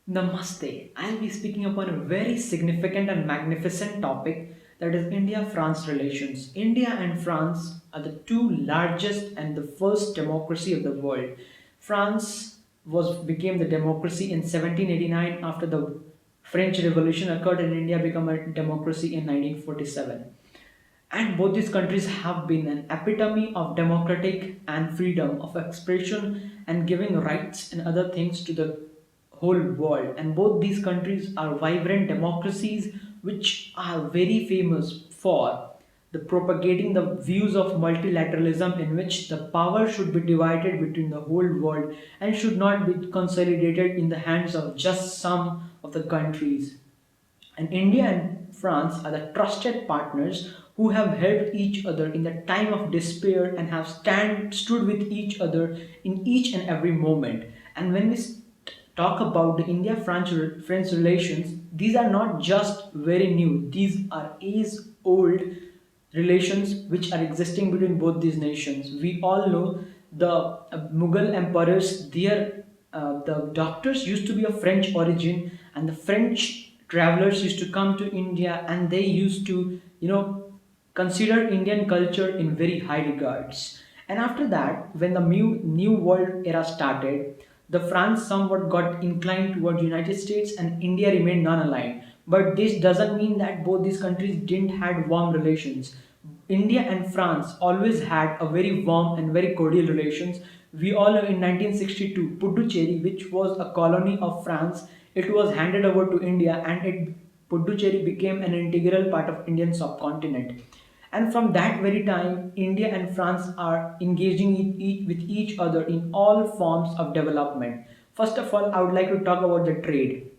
Namaste. I'll be speaking upon a very significant and magnificent topic, that is India France relations. India and France are the two largest and the first democracy of the world. France was became the democracy in 1789 after the French Revolution occurred and India became a democracy in 1947. And both these countries have been an epitome of democratic and freedom of expression and giving rights and other things to the whole world. And both these countries are vibrant democracies which are very famous for the propagating the views of multilateralism, in which the power should be divided between the whole world and should not be consolidated in the hands of just some of the countries. And India and France are the trusted partners who have helped each other in the time of despair and have stood with each other in each and every moment. And when we talk about the India-France relations, these are not just very new. These are age old relations which are existing between both these nations. We all know the Mughal emperors, the doctors used to be of French origin, and the French travelers used to come to India, and they used to, consider Indian culture in very high regards. And after that, when the new world era started, the France somewhat got inclined towards United States and India remained non-aligned. But this doesn't mean that both these countries didn't had warm relations. India and France always had a very warm and very cordial relations. We all know in 1962, Puducherry, which was a colony of France, it was handed over to India, and Puducherry became an integral part of Indian subcontinent. And from that very time, India and France are engaging with each other in all forms of development. First of all, I would like to talk about the trade.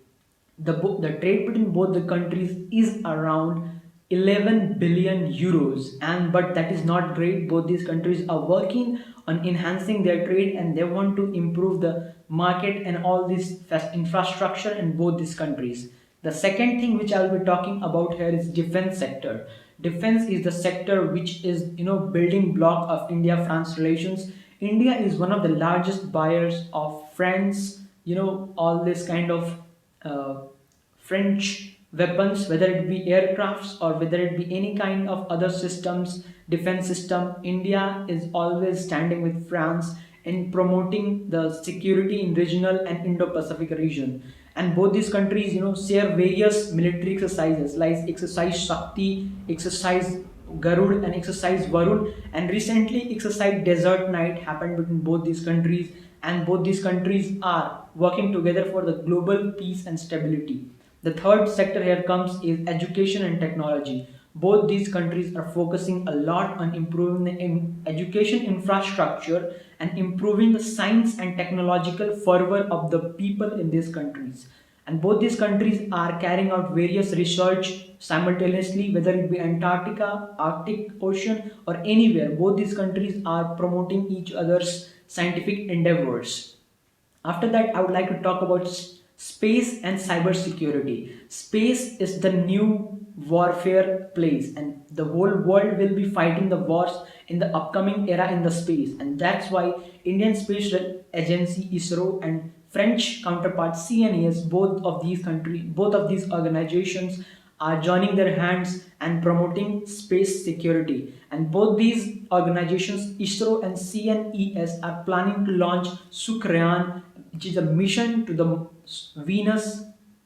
The trade between both the countries is around 11 billion euros, and but that is not great. Both these countries are working on enhancing their trade, and they want to improve the market and all this infrastructure in both these countries. The second thing which I will be talking about here is defense sector. Defense is the sector which is, building block of India France relations. India is one of the largest buyers of France, all this kind of uh, French weapons, whether it be aircrafts or whether it be any kind of other systems, defense system. India is always standing with France in promoting the security in regional and Indo-Pacific region. And both these countries, share various military exercises like exercise Shakti, exercise Garud, and exercise Varun. And recently, exercise Desert Night happened between both these countries, and both these countries are working together for the global peace and stability. The third sector here comes is education and technology. Both these countries are focusing a lot on improving the education infrastructure and improving the science and technological fervor of the people in these countries. And both these countries are carrying out various research simultaneously, whether it be Antarctica, Arctic Ocean, or anywhere. Both these countries are promoting each other's scientific endeavors. After that, I would like to talk about space and cyber security. Space is the new warfare place, and the whole world will be fighting the wars in the upcoming era in the space. And that's why Indian Space Agency ISRO and French counterpart CNES, both of these organizations are joining their hands and promoting space security. And both these organizations, ISRO and CNES, are planning to launch Sukrayan, which is a mission to the Venus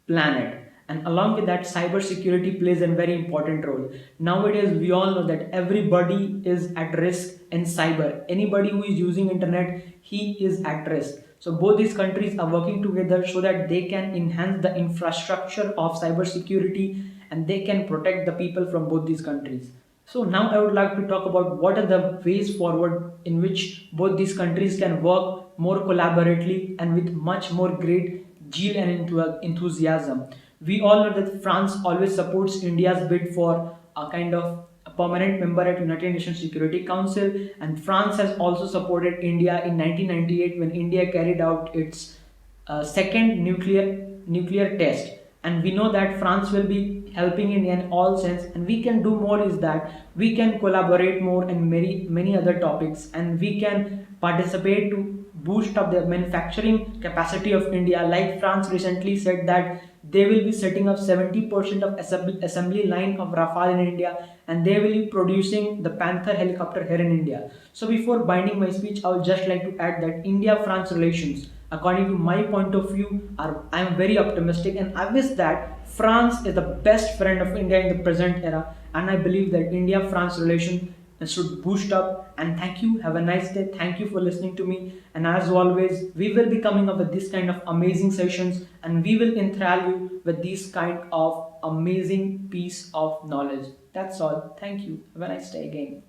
planet. And along with that, cybersecurity plays a very important role. Nowadays, we all know that everybody is at risk in cyber. Anybody who is using internet, he is at risk. So both these countries are working together so that they can enhance the infrastructure of cybersecurity and they can protect the people from both these countries. So now I would like to talk about what are the ways forward in which both these countries can work more collaboratively and with much more great zeal and enthusiasm. We all know that France always supports India's bid for a kind of a permanent member at United Nations Security Council, and France has also supported India in 1998 when India carried out its second nuclear test. And we know that France will be helping India in all sense, and we can do more is that we can collaborate more in many other topics, and we can participate to boost up the manufacturing capacity of India. Like France recently said that they will be setting up 70% of assembly line of Rafale in India, and they will be producing the Panther helicopter here in India. So before binding my speech, I would just like to add that India-France relations, according to my point of view, are I am very optimistic, and I wish that France is the best friend of India in the present era, and I believe that India-France relation should boost up. And thank you, have a nice day, thank you for listening to me, and as always we will be coming up with this kind of amazing sessions, and we will enthrall you with this kind of amazing piece of knowledge. That's all, thank you, have a nice day again.